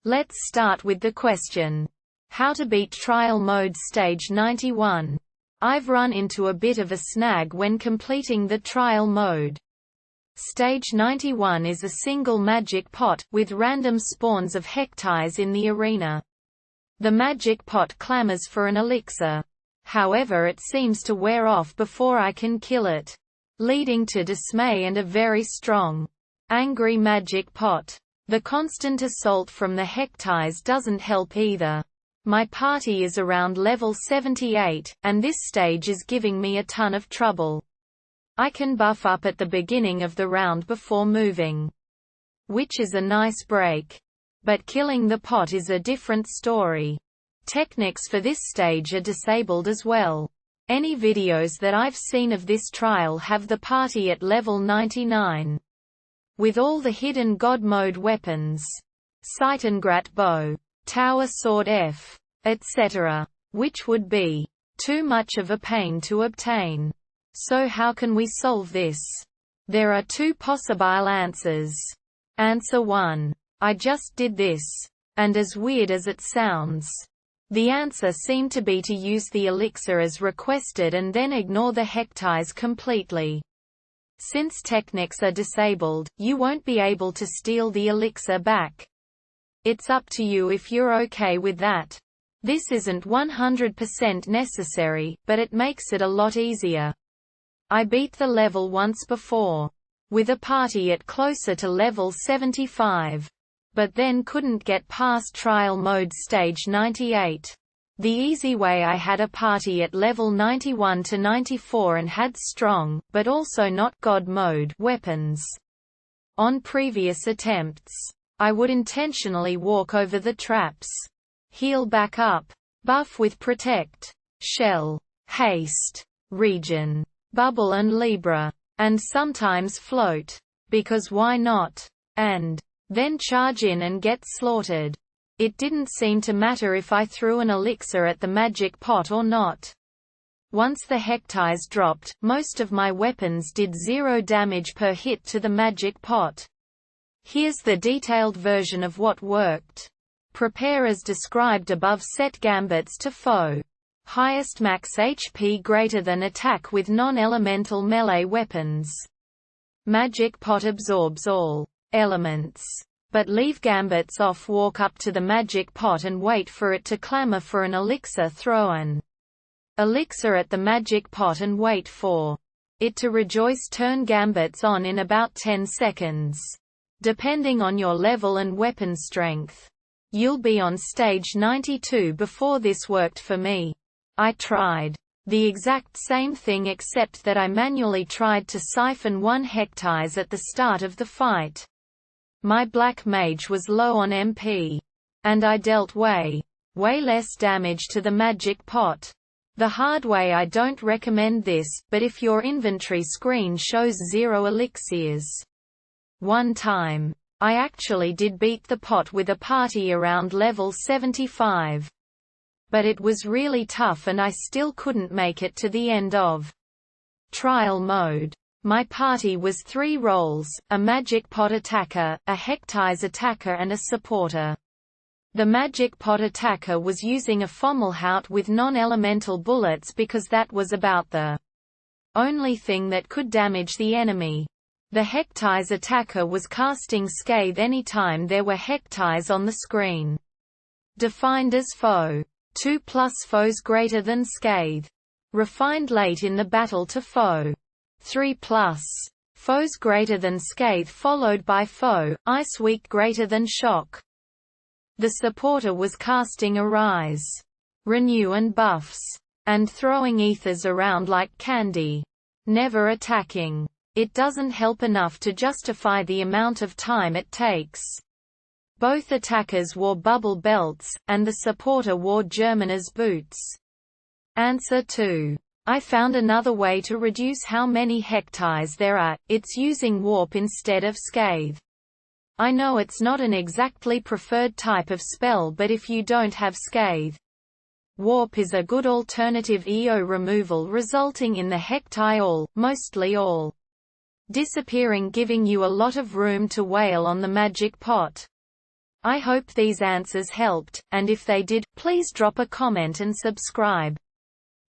Let's start with the question. How to beat trial mode stage 91. I've run into a bit of a snag when completing the trial mode. Stage 91 is a single magic pot, with random spawns of hecties in the arena. The magic pot clamors for an elixir. However, it seems to wear off before I can kill it, leading to dismay and a very strong, angry magic pot. The constant assault from the hecties doesn't help either. My party is around level 78, and this stage is giving me a ton of trouble. I can buff up at the beginning of the round before moving, which is a nice break. But killing the pot is a different story. Techniques for this stage are disabled as well. Any videos that I've seen of this trial have the party at level 99. With all the hidden god mode weapons, Seitengrat bow, tower sword F, etc., which would be too much of a pain to obtain. So how can we solve this? There are two possible answers. Answer 1. I just did this. And as weird as it sounds, the answer seemed to be to use the elixir as requested and then ignore the hecties completely. Since techniques are disabled, you won't be able to steal the elixir back. It's up to you if you're okay with that. This isn't 100% necessary, but it makes it a lot easier. I beat the level once before, with a party at closer to level 75. But then couldn't get past trial mode stage 98. The easy way, I had a party at level 91 to 94 and had strong, but also not god mode weapons. On previous attempts, I would intentionally walk over the traps, heal back up, buff with protect, shell, haste, regen, bubble and libra, and sometimes float, because why not? And then charge in and get slaughtered. It didn't seem to matter if I threw an elixir at the magic pot or not. Once the hecties dropped, most of my weapons did 0 damage per hit to the magic pot. Here's the detailed version of what worked. Prepare as described above. Set gambits to foe. Highest max HP greater than attack with non-elemental melee weapons. Magic pot absorbs all elements, but leave gambits off. Walk up to the magic pot and wait for it to clamor for an elixir. Throw an elixir at the magic pot and wait for it to rejoice. Turn gambits on in about 10 seconds. Depending on your level and weapon strength, you'll be on stage 92 before this worked for me. I tried the exact same thing, except that I manually tried to siphon 1 hecties at the start of the fight. My black mage was low on MP, and I dealt way less damage to the magic pot. The hard way. I don't recommend this, but if your inventory screen shows 0 elixirs. One time, I actually did beat the pot with a party around level 75. But it was really tough and I still couldn't make it to the end of trial mode. My party was 3 roles, a magic pot attacker, a hecties attacker and a supporter. The magic pot attacker was using a Fommelhaut with non-elemental bullets because that was about the only thing that could damage the enemy. The hecties attacker was casting Scathe anytime there were hecties on the screen. Defined as foe. 2+ foes greater than Scathe. Refined late in the battle to foe. 3+ foes greater than Scathe, followed by foe, Ice weak greater than shock. The supporter was casting Arise, Renew and buffs, and throwing ethers around like candy. Never attacking. It doesn't help enough to justify the amount of time it takes. Both attackers wore bubble belts, and the supporter wore Germaner's boots. Answer 2. I found another way to reduce how many hecties there are. It's using warp instead of Scathe. I know it's not an exactly preferred type of spell, but if you don't have Scathe, warp is a good alternative. EO removal resulting in the hectie mostly all, disappearing, giving you a lot of room to wail on the magic pot. I hope these answers helped, and if they did, please drop a comment and subscribe.